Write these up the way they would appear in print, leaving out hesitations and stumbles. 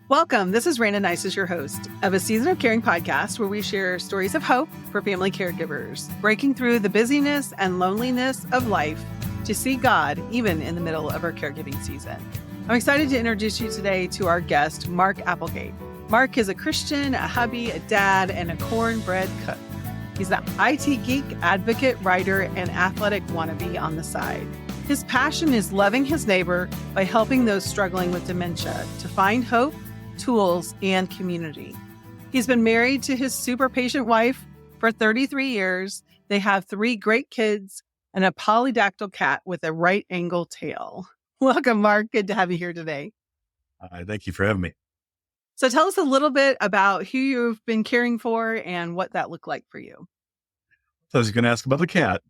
Welcome. This is Rayna Neises, your host of a Season of Caring podcast, where we share stories of hope for family caregivers, breaking through the busyness and loneliness of life to see God even in the middle of our caregiving season. I'm excited to introduce you today to our guest, Mark Applegate. Mark is a Christian, a hubby, a dad, and a cornbread cook. He's an IT geek, advocate, writer, and athletic wannabe on the side. His passion is loving his neighbor by helping those struggling with dementia to find hope, tools, and community. He's been married to his super patient wife for 33 years. They have 3 great kids and a polydactyl cat with a right angle tail. Welcome, Mark. Good to have you here today. Thank you for having me. So tell us a little bit about who you've been caring for and what that looked like for you. So I was going to ask about the cat.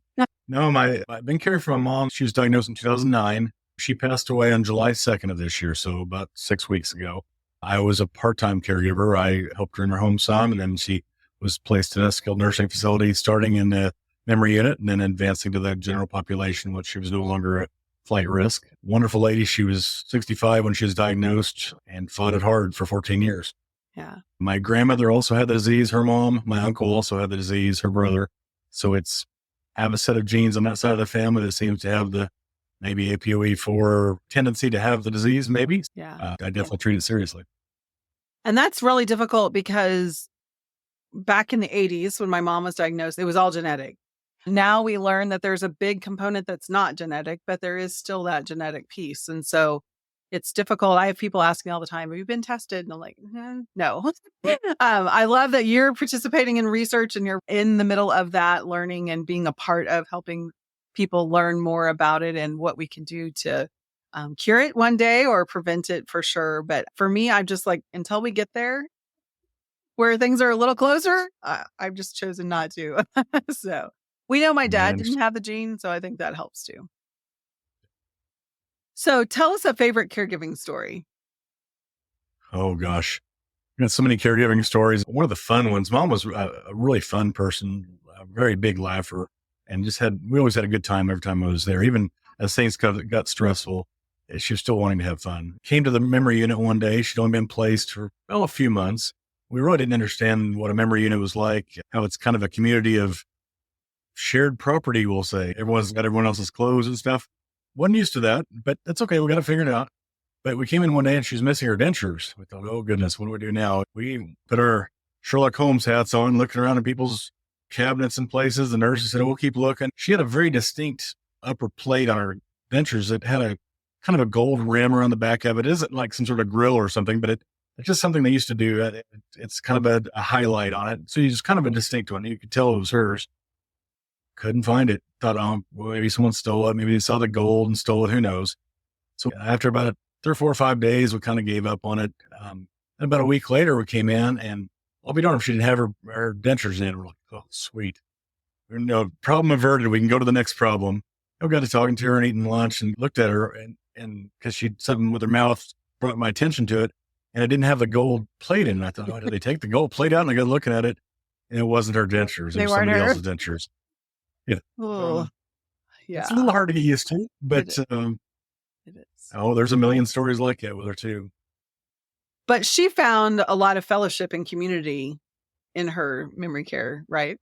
No, I've been caring for my mom. She was diagnosed in 2009. She passed away on July 2nd of this year, so about 6 weeks ago. I was a part-time caregiver. I helped her in her home some, and then she was placed in a skilled nursing facility, starting in the memory unit and then advancing to the general population, which she was no longer at flight risk. Wonderful lady. She was 65 when she was diagnosed and fought it hard for 14 years. Yeah. My grandmother also had the disease, her mom. My uncle also had the disease, her brother. So I have a set of genes on that side of the family that seems to have the maybe APOE4 tendency to have the disease, maybe. Yeah. I definitely treat it seriously. And that's really difficult because back in the 80s, when my mom was diagnosed, it was all genetic. Now we learn that there's a big component that's not genetic, but there is still that genetic piece. And so it's difficult. I have people asking me all the time, have you been tested? And I'm like, no. I love that you're participating in research and you're in the middle of that learning and being a part of helping people learn more about it and what we can do to cure it one day or prevent it for sure. But for me, I'm just like, until we get there where things are a little closer, I've just chosen not to. So we know my dad didn't have the gene, so I think that helps too. So tell us a favorite caregiving story. Oh, gosh. I got so many caregiving stories. One of the fun ones, Mom was a really fun person, a very big laugher, and we always had a good time every time I was there. Even as things got stressful, she was still wanting to have fun. Came to the memory unit one day. She'd only been placed for, a few months. We really didn't understand what a memory unit was like, how it's kind of a community of shared property, we'll say. Everyone's got everyone else's clothes and stuff. Wasn't used to that, but that's okay. We got to figure it out. But we came in one day and she was missing her dentures. We thought, oh goodness, what do we do now? We put our Sherlock Holmes hats on, looking around in people's cabinets and places. The nurse said, we'll keep looking. She had a very distinct upper plate on her dentures that had a kind of a gold rim around the back of it. It isn't like some sort of grill or something, but it's just something they used to do. It's kind of a highlight on it. So it's kind of a distinct one. You could tell it was hers. Couldn't find it. Thought, well, maybe someone stole it. Maybe they saw the gold and stole it. Who knows? So after about 3 or 4 or 5 days, we kind of gave up on it. About a week later, we came in and I'll be darned if she didn't have her dentures in. We're like, oh, sweet. Problem averted. We can go to the next problem. I got to talking to her and eating lunch and looked at her and because she'd something with her mouth brought my attention to it and it didn't have the gold plate in it. I thought, oh, did they take the gold plate out? And I got looking at it and it wasn't her dentures. It was somebody else's dentures. Yeah. Oh, yeah. It's a little hard to get used to, but it is. There's a million stories like that with her too. But she found a lot of fellowship and community in her memory care, right?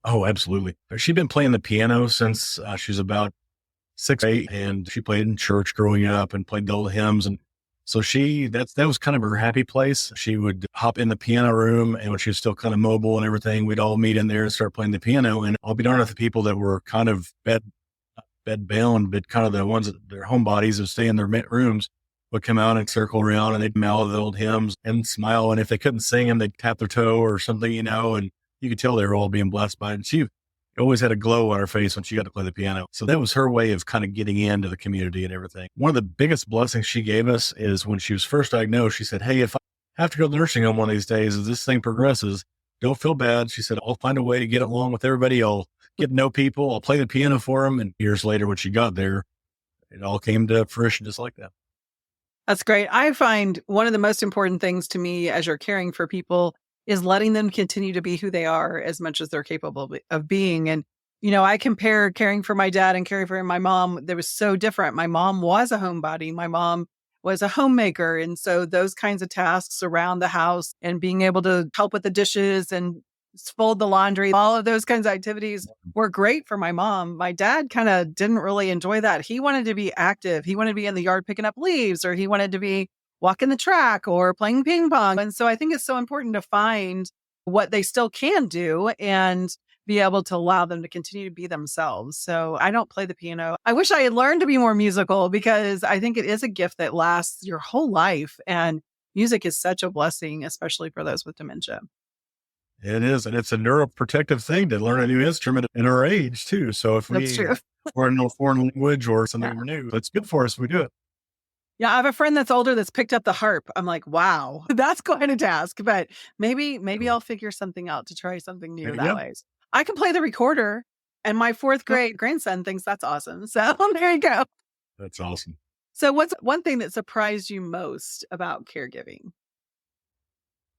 Oh, absolutely. She'd been playing the piano since she was about 6 or 8, and she played in church growing up and played the old hymns. And so that was kind of her happy place. She would hop in the piano room, and when she was still kind of mobile and everything, we'd all meet in there and start playing the piano. And I'll be darned if the people that were kind of bed bound, but kind of the ones that their homebodies would stay in their rooms would come out and circle around and they'd mouth the old hymns and smile. And if they couldn't sing them, they'd tap their toe or something, and you could tell they were all being blessed by it. And she always had a glow on her face when she got to play the piano. So that was her way of kind of getting into the community and everything. One of the biggest blessings she gave us is when she was first diagnosed, she said, hey, if I have to go to the nursing home one of these days, as this thing progresses, don't feel bad. She said, I'll find a way to get along with everybody. I'll get to know people. I'll play the piano for them. And years later, when she got there, it all came to fruition just like that. That's great. I find one of the most important things to me as you're caring for people is letting them continue to be who they are as much as they're capable of being. And, I compare caring for my dad and caring for my mom. They was so different. My mom was a homebody. My mom was a homemaker. And so those kinds of tasks around the house and being able to help with the dishes and fold the laundry, all of those kinds of activities were great for my mom. My dad kind of didn't really enjoy that. He wanted to be active. He wanted to be in the yard picking up leaves, or he wanted to be walking the track or playing ping pong. And so I think it's so important to find what they still can do and be able to allow them to continue to be themselves. So I don't play the piano. I wish I had learned to be more musical, because I think it is a gift that lasts your whole life. And music is such a blessing, especially for those with dementia. It is. And it's a neuroprotective thing to learn a new instrument in our age too. So if That's true. or in a foreign language or something new, it's good for us if we do it. Yeah, I have a friend that's older that's picked up the harp. I'm like, wow, that's quite a task, but maybe I'll figure something out to try something new that way. I can play the recorder, and my fourth grade grandson thinks that's awesome. So there you go. That's awesome. So what's one thing that surprised you most about caregiving?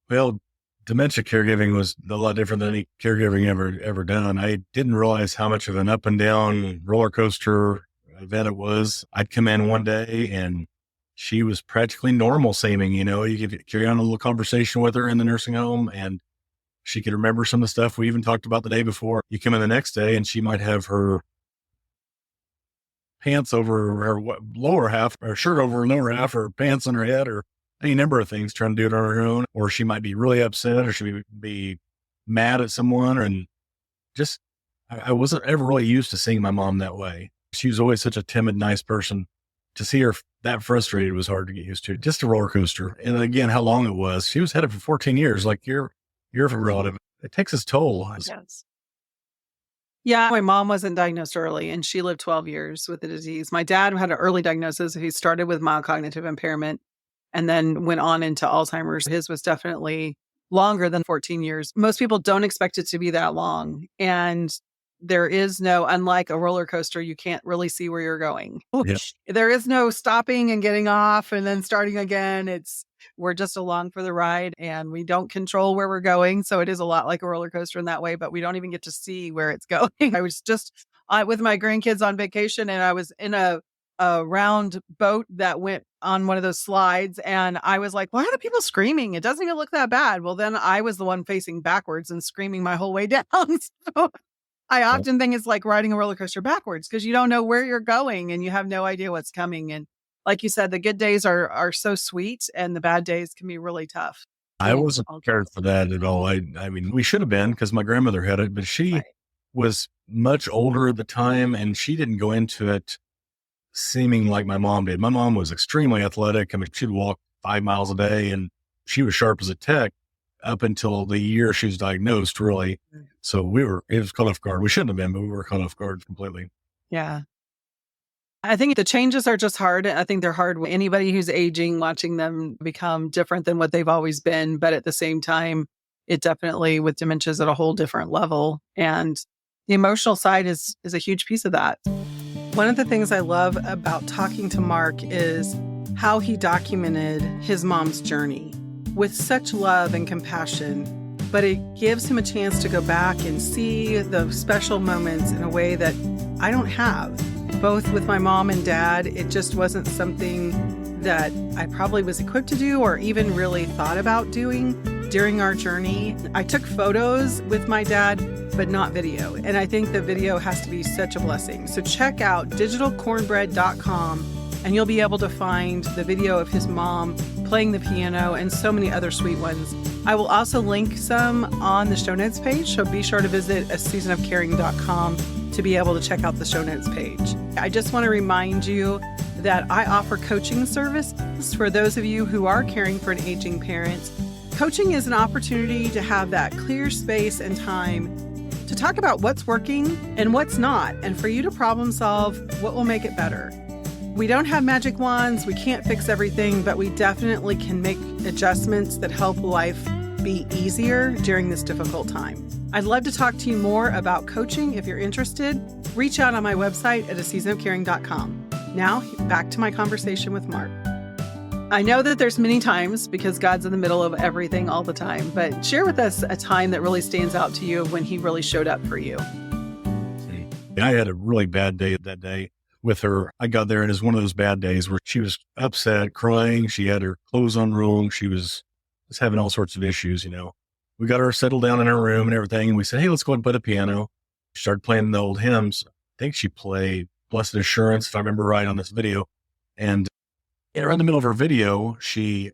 Well, dementia caregiving was a lot different than any caregiving ever done. I didn't realize how much of an up and down roller coaster event it was. I'd come in one day and she was practically normal seeming. You could carry on a little conversation with her in the nursing home, and she could remember some of the stuff we even talked about the day before. You come in the next day and she might have her pants over her lower half, or shirt over her lower half, or pants on her head, or any number of things, trying to do it on her own. Or she might be really upset, or she might be mad at someone. And just, I wasn't ever really used to seeing my mom that way. She was always such a timid, nice person. To see her that frustrated was hard to get used to. Just a roller coaster. And again, how long it was. She was headed for 14 years. Like you're relative. It takes its toll. Yes. Yeah, my mom wasn't diagnosed early, and she lived 12 years with the disease. My dad had an early diagnosis. He started with mild cognitive impairment and then went on into Alzheimer's. His was definitely longer than 14 years. Most people don't expect it to be that long. And there is no, unlike a roller coaster, you can't really see where you're going. Yeah. There is no stopping and getting off and then starting again. We're just along for the ride, and we don't control where we're going. So it is a lot like a roller coaster in that way, but we don't even get to see where it's going. I was just with my grandkids on vacation, and I was in a round boat that went on one of those slides. And I was like, why are the people screaming? It doesn't even look that bad. Well, then I was the one facing backwards and screaming my whole way down. So I often think it's like riding a roller coaster backwards, because you don't know where you're going and you have no idea what's coming. And like you said, the good days are so sweet, and the bad days can be really tough. I wasn't prepared for that at all. I mean, we should have been, because my grandmother had it, but she was much older at the time, and she didn't go into it seeming like my mom did. My mom was extremely athletic. I mean, she'd walk 5 miles a day, and she was sharp as a tack up until the year she was diagnosed, really. So it was caught off guard. We shouldn't have been, but we were caught off guard completely. Yeah. I think the changes are just hard. I think they're hard with anybody who's aging, watching them become different than what they've always been. But at the same time, it definitely, with dementia, is at a whole different level. And the emotional side is a huge piece of that. One of the things I love about talking to Mark is how he documented his mom's journey with such love and compassion, but it gives him a chance to go back and see the special moments in a way that I don't have. Both with my mom and dad, it just wasn't something that I probably was equipped to do or even really thought about doing during our journey. I took photos with my dad, but not video. And I think the video has to be such a blessing. So check out digitalcornbread.com, and you'll be able to find the video of his mom playing the piano and so many other sweet ones. I will also link some on the show notes page, so be sure to visit aseasonofcaring.com to be able to check out the show notes page. I just want to remind you that I offer coaching services for those of you who are caring for an aging parent. Coaching is an opportunity to have that clear space and time to talk about what's working and what's not, and for you to problem solve what will make it better. We don't have magic wands, we can't fix everything, but we definitely can make adjustments that help life be easier during this difficult time. I'd love to talk to you more about coaching. If you're interested, reach out on my website at aseasonofcaring.com. Now, back to my conversation with Mark. I know that there's many times, because God's in the middle of everything all the time, but share with us a time that really stands out to you when he really showed up for you. I had a really bad day that day. with her. I got there and it was one of those bad days where she was upset, crying. She had her clothes unrolled. She was just having all sorts of issues, We got her settled down in her room and everything. And we said, hey, let's go ahead and play the piano. She started playing the old hymns. I think she played Blessed Assurance, if I remember right on this video. And right in the middle of her video,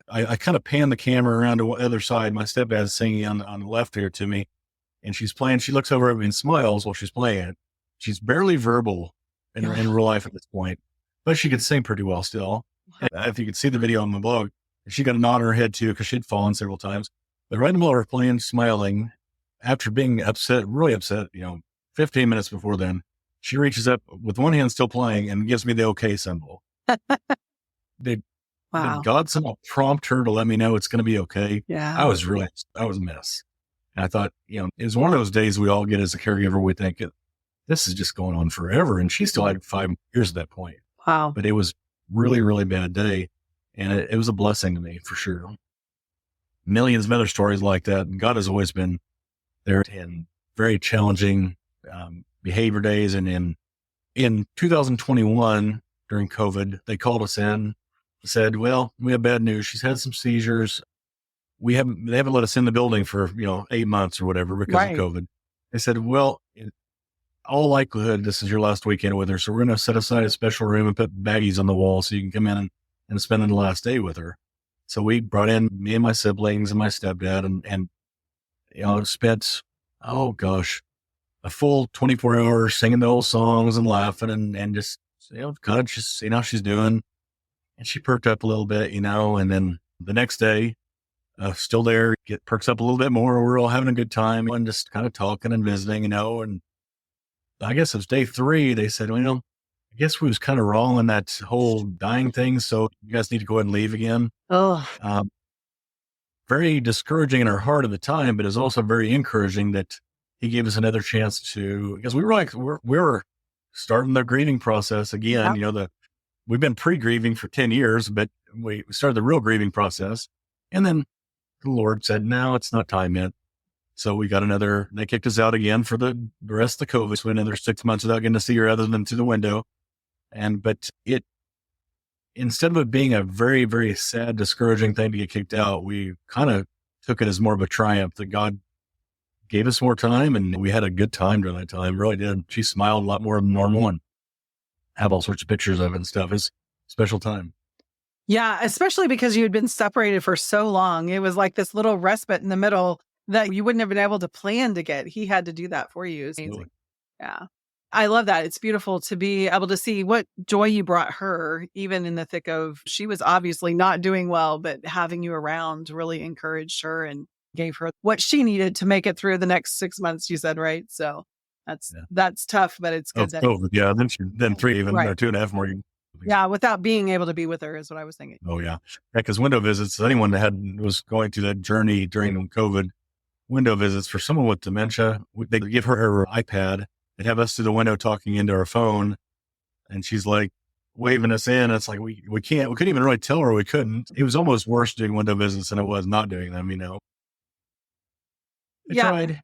I kind of panned the camera around to the other side. My stepdad's singing on the left here to me. And she's playing. She looks over at me and smiles while she's playing it. She's barely verbal in real life at this point, but she could sing pretty well still. And if you could see the video on my blog, she got a nod in her head too, because she'd fallen several times. But right in the middle of her playing, smiling, after being upset, really upset, 15 minutes before then, she reaches up with one hand still playing and gives me the okay symbol. Did God somehow prompt her to let me know it's going to be okay? Yeah. I was a mess. And I thought, it was one of those days we all get as a caregiver. We think this is just going on forever. And she still had 5 years at that point. Wow. But it was really, really bad day. And it was a blessing to me for sure. Millions of other stories like that. And God has always been there in very challenging behavior days. And in 2021, during COVID, they called us in and said, well, we have bad news. She's had some seizures. They haven't let us in the building for, 8 months or whatever because of COVID. They said, well, in all likelihood, this is your last weekend with her. So we're going to set aside a special room and put baggies on the wall so you can come in and spend the last day with her. So we brought in me and my siblings and my stepdad and spent, a full 24 hours singing the old songs and laughing and just, kind of just seeing how she's doing. And she perked up a little bit, and then the next day, still there, perks up a little bit more. We're all having a good time and just kind of talking and visiting, and I guess it was day 3. They said, well, I guess we was kind of wrong on that whole dying thing. So you guys need to go ahead and leave again. Oh, very discouraging in our heart at the time, but it's also very encouraging that he gave us another chance because we were starting the grieving process again. Yeah. We've been pre-grieving for 10 years, but we started the real grieving process. And then the Lord said, no, it's not time yet. So we got they kicked us out again for the rest of the COVID. So another 6 months without getting to see her other than through the window. But instead of it being a very, very sad, discouraging thing to get kicked out, we kind of took it as more of a triumph that God gave us more time, and we had a good time during that time. Really did. She smiled a lot more than normal and have all sorts of pictures of it and stuff. It's a special time. Yeah, especially because you had been separated for so long. It was like this little respite in the middle that you wouldn't have been able to plan to get. He had to do that for you. Absolutely. Yeah. I love that. It's beautiful to be able to see what joy you brought her, even in the thick of, she was obviously not doing well, but having you around really encouraged her and gave her what she needed to make it through the next 6 months, you said, right? So that's tough, but it's good. Yeah. Then 3, even 2.5 more. Yeah. Without being able to be with her is what I was thinking. Oh yeah. Because window visits, anyone that was going through that journey during COVID, window visits for someone with dementia, they give her iPad. They'd have us through the window talking into our phone, and she's like waving us in. It's like, we couldn't even really tell her we couldn't. It was almost worse doing window visits than it was not doing them, I tried.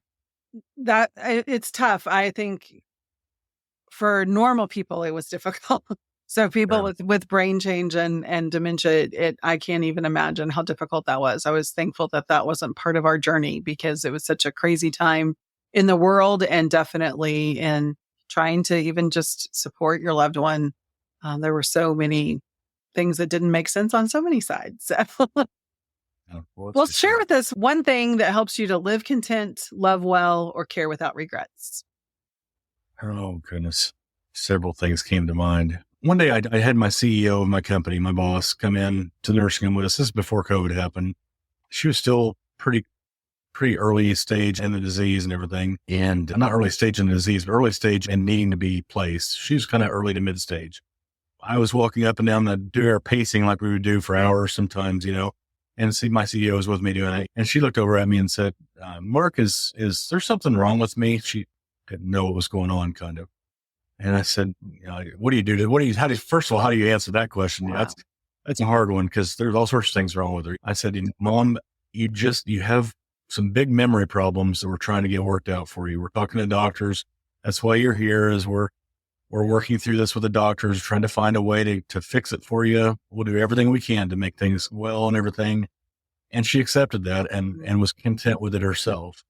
That it's tough. I think for normal people, it was difficult. So people with brain change and dementia, I can't even imagine how difficult that was. I was thankful that wasn't part of our journey because it was such a crazy time in the world and definitely in trying to even just support your loved one. There were so many things that didn't make sense on so many sides. Well, share with us one thing that helps you to live content, love well, or care without regrets. Oh, goodness. Several things came to mind. One day I had my CEO of my company, my boss, come in to the nursing home with us. This is before COVID happened. She was still pretty early stage in the disease and everything. And not early stage in the disease, but early stage and needing to be placed. She was kind of early to mid stage. I was walking up and down the door pacing like we would do for hours sometimes, and see my CEO was with me doing it. And she looked over at me and said, Mark, is there something wrong with me? She didn't know what was going on kind of. And I said, what do you do? First of all, how do you answer that question? Wow. That's a hard one because there's all sorts of things wrong with her. I said, Mom, you have some big memory problems that we're trying to get worked out for you. We're talking to doctors. That's why you're here, is we're we're working through this with the doctors, trying to find a way to fix it for you. We'll do everything we can to make things well and everything. And she accepted that and was content with it herself.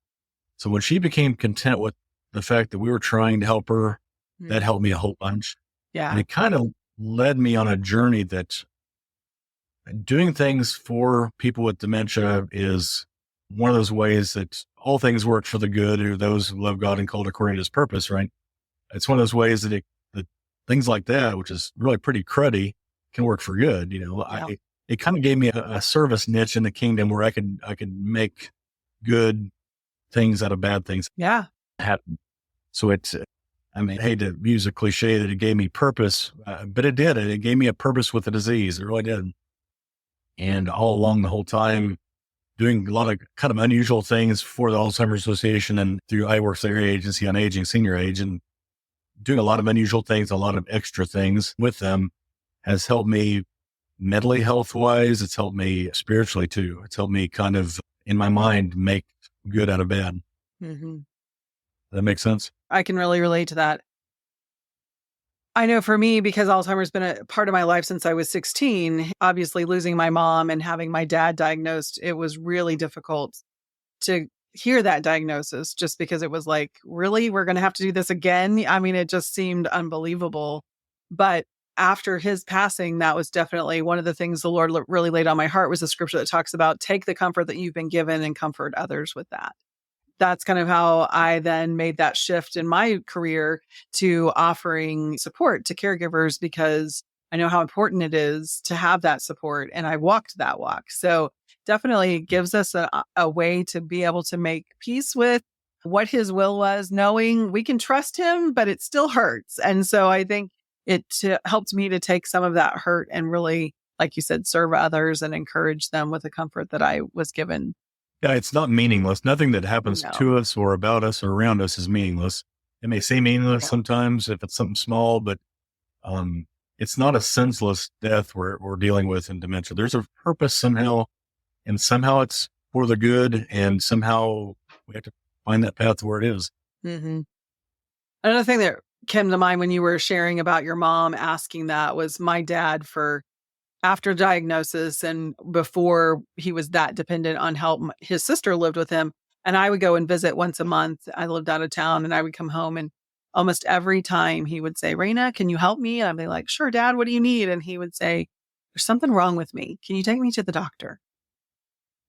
So when she became content with the fact that we were trying to help her, that helped me a whole bunch. Yeah. And it kind of led me on a journey that doing things for people with dementia is one of those ways that all things work for the good or those who love God and called according to his purpose, right? It's one of those ways that things like that, which is really pretty cruddy, can work for good. It kind of gave me a service niche in the kingdom where I could make good things out of bad things happen. So I hate to use a cliche that it gave me purpose, but it did. It gave me a purpose with the disease. It really did. And all along the whole time, doing a lot of kind of unusual things for the Alzheimer's Association and through iWorks Area Agency on Aging, Senior Age, and doing a lot of unusual things, a lot of extra things with them has helped me mentally health-wise. It's helped me spiritually too. It's helped me kind of, in my mind, make good out of bad. Mm-hmm. That makes sense? I can really relate to that. I know for me, because Alzheimer's been a part of my life since I was 16, obviously losing my mom and having my dad diagnosed, it was really difficult to hear that diagnosis just because it was like, really, we're going to have to do this again? I mean, it just seemed unbelievable. But after his passing, that was definitely one of the things the Lord really laid on my heart was the scripture that talks about take the comfort that you've been given and comfort others with that. That's kind of how I then made that shift in my career to offering support to caregivers because I know how important it is to have that support. And I walked that walk. So definitely gives us a way to be able to make peace with what his will was, knowing we can trust him, but it still hurts. And so I think it helped me to take some of that hurt and really, like you said, serve others and encourage them with the comfort that I was given. Yeah, it's not meaningless. Nothing that happens to us or about us or around us is meaningless. It may seem meaningless sometimes if it's something small, but it's not a senseless death we're dealing with in dementia. There's a purpose somehow, and somehow it's for the good, and somehow we have to find that path where it is. Mm-hmm. Another thing that came to mind when you were sharing about your mom asking that was my dad after diagnosis and before he was that dependent on help, his sister lived with him and I would go and visit once a month. I lived out of town and I would come home and almost every time he would say, Rayna, can you help me? And I'd be like, sure, Dad, what do you need? And he would say, there's something wrong with me. Can you take me to the doctor?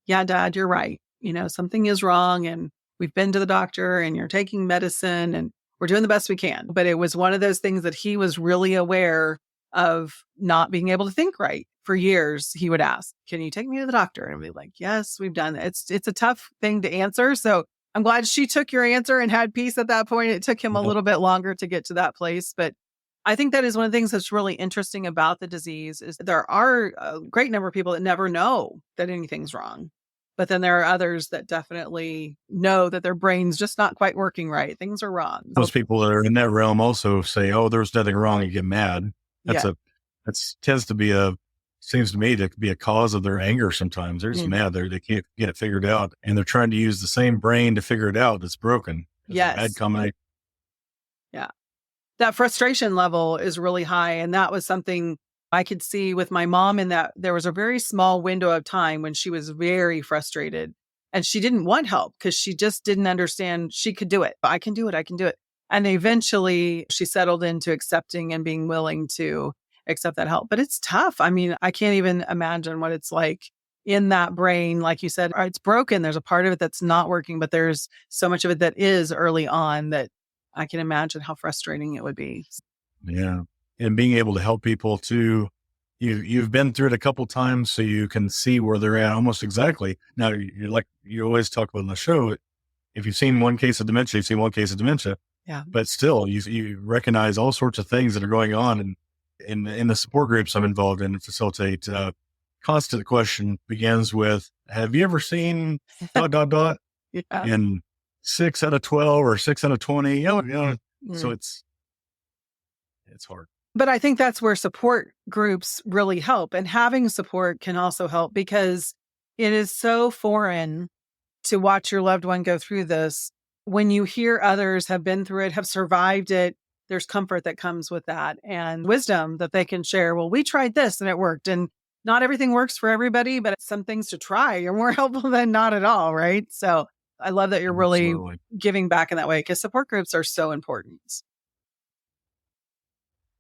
Yeah, Dad, you're right. Something is wrong and we've been to the doctor and you're taking medicine and we're doing the best we can. But it was one of those things that he was really aware of not being able to think right. For years, he would ask, can you take me to the doctor? And I'd be like, yes, we've done it. It's a tough thing to answer. So I'm glad she took your answer and had peace at that point. It took him a little bit longer to get to that place. But I think that is one of the things that's really interesting about the disease is there are a great number of people that never know that anything's wrong. But then there are others that definitely know that their brain's just not quite working right. Things are wrong. Those people that are in that realm also say, oh, there's nothing wrong and get mad. Seems to me to be a cause of their anger sometimes. They're just mad. They can't get it figured out. And they're trying to use the same brain to figure it out that's broken. Yes. Bad combination. Yeah. That frustration level is really high. And that was something I could see with my mom in that there was a very small window of time when she was very frustrated and she didn't want help because she just didn't understand she could do it. I can do it. I can do it. And eventually she settled into accepting and being willing to accept that help. But it's tough. I mean, I can't even imagine what it's like in that brain. Like you said, it's broken. There's a part of it that's not working, but there's so much of it that is early on that I can imagine how frustrating it would be. Yeah. And being able to help people too. You've been through it a couple times so you can see where they're at almost exactly. Now, you always talk about in the show, if you've seen one case of dementia, you've seen one case of dementia. Yeah. But still, you recognize all sorts of things that are going on. And in the support groups I'm involved in and facilitate, constant question begins with, have you ever seen ... Yeah. And 6 out of 12 or 6 out of 20, so it's hard. But I think that's where support groups really help. And having support can also help because it is so foreign to watch your loved one go through this. When you hear others have been through it, have survived it, there's comfort that comes with that and wisdom that they can share. Well, we tried this and it worked. And not everything works for everybody, but some things to try are more helpful than not at all, right? So I love that you're really Absolutely. giving back in that way, because support groups are so important.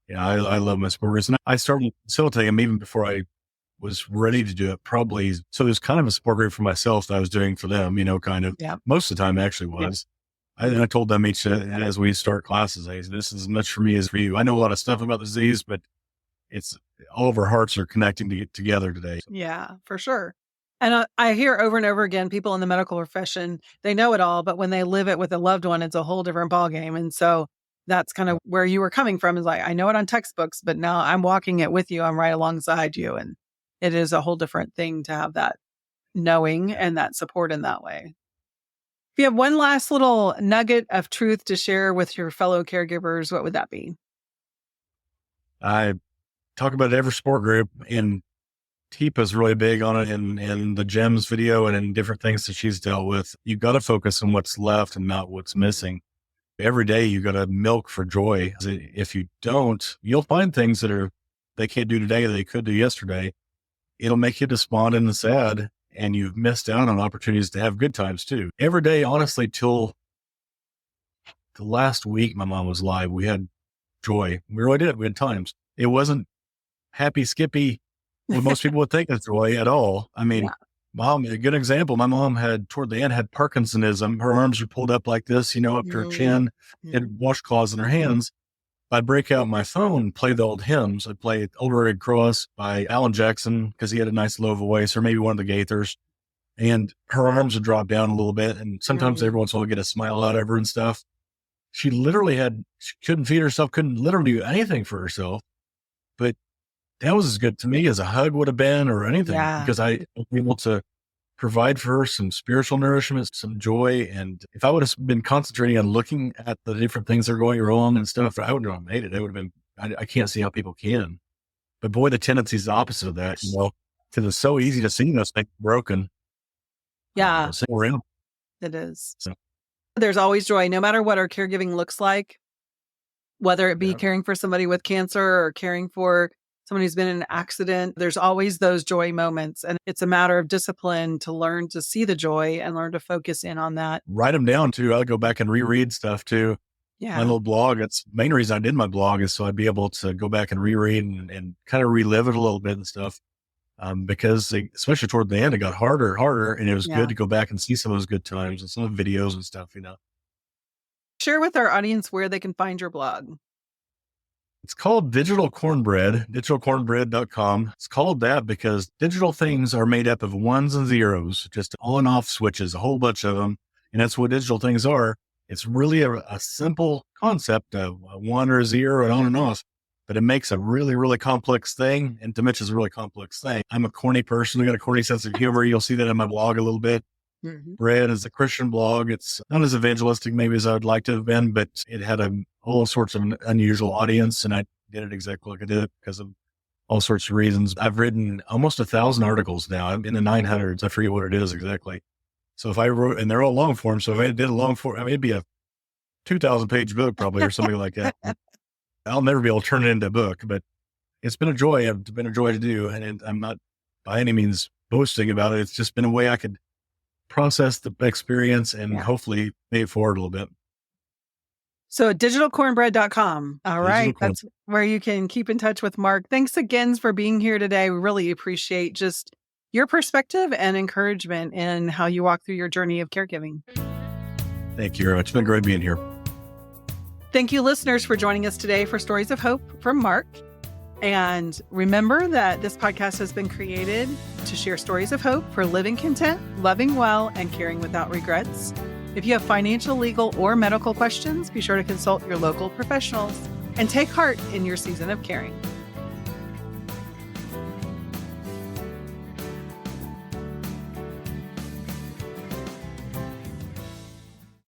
Yeah, I love my support groups. And I started facilitating them even before I was ready to do it, probably. So there's kind of a support group for myself that I was doing for them, kind of. Yeah. Most of the time actually was. I told them each, as we start classes, I said, this is as much for me as for you. I know a lot of stuff about the disease, but it's all of our hearts are connecting together today. Yeah, for sure. And I hear over and over again, people in the medical profession, they know it all, but when they live it with a loved one, it's a whole different ballgame. And so that's kind of where you were coming from, is like, I know it on textbooks, but now I'm walking it with you. I'm right alongside you. And it is a whole different thing to have that knowing and that support in that way. If you have one last little nugget of truth to share with your fellow caregivers, what would that be? I talk about it every support group, and Tipa's really big on it in the GEMS video and in different things that she's dealt with. You got to focus on what's left and not what's missing. Every day you got to milk for joy. If you don't, you'll find things that they can't do today that they could do yesterday. It'll make you despondent and sad, and you've missed out on opportunities to have good times too. Every day, honestly, till the last week my mom was alive, we had joy. We really did. We had times. It wasn't happy, skippy, what most people would think is joy at all. I mean, Mom, a good example, my mom toward the end, had Parkinsonism. Her arms were pulled up like this, up to her chin, had washcloths in her hands. I'd break out my phone, play the old hymns. I'd play Old Red Cross by Alan Jackson, because he had a nice low voice, or maybe one of the Gaithers. And her arms would drop down a little bit. And sometimes every once in a while I'd get a smile out of her and stuff. She literally she couldn't feed herself, couldn't literally do anything for herself. But that was as good to me as a hug would have been, or anything, because I was able to provide for her some spiritual nourishment, some joy. And if I would have been concentrating on looking at the different things that are going wrong and stuff, I wouldn't have made it. It would have been, I can't see how people can. But boy, the tendency is the opposite of that, because it's so easy to see those things broken. Yeah, Around. it is. So. There's always joy, no matter what our caregiving looks like, whether it be caring for somebody with cancer or caring for someone who's been in an accident. There's always those joy moments. And it's a matter of discipline to learn to see the joy and learn to focus in on that. Write them down too. I'll go back and reread stuff too. Yeah. My little blog, it's the main reason I did my blog is so I'd be able to go back and reread and kind of relive it a little bit and stuff. Because especially toward the end, it got harder and harder. And it was good to go back and see some of those good times and some of the videos and stuff, Share with our audience where they can find your blog. It's called Digital Cornbread, digitalcornbread.com. It's called that because digital things are made up of ones and zeros, just on and off switches, a whole bunch of them. And that's what digital things are. It's really a simple concept of a one or a zero and on and off, but it makes a really, really complex thing. And dementia is a really complex thing. I'm a corny person. I got a corny sense of humor. You'll see that in my blog a little bit. Bread is a Christian blog. It's not as evangelistic maybe as I would like to have been, but it had all sorts of unusual audience, and I did it exactly like I did it because of all sorts of reasons. I've written almost 1,000 articles now. I'm in the 900s. I forget what it is exactly. So if I wrote, and they're all long form, so if I did a long form, it'd be a 2,000 page book probably or something like that. I'll never be able to turn it into a book, but it's been a joy. It's been a joy to do, and I'm not by any means boasting about it. It's just been a way I could process the experience and hopefully pay it forward a little bit. So digitalcornbread.com. All right. That's where you can keep in touch with Mark. Thanks again for being here today. We really appreciate just your perspective and encouragement in how you walk through your journey of caregiving. Thank you. It's been great being here. Thank you, listeners, for joining us today for Stories of Hope from Mark. And remember that this podcast has been created to share stories of hope for living content, loving well, and caring without regrets. If you have financial, legal, or medical questions, be sure to consult your local professionals and take heart in your season of caring.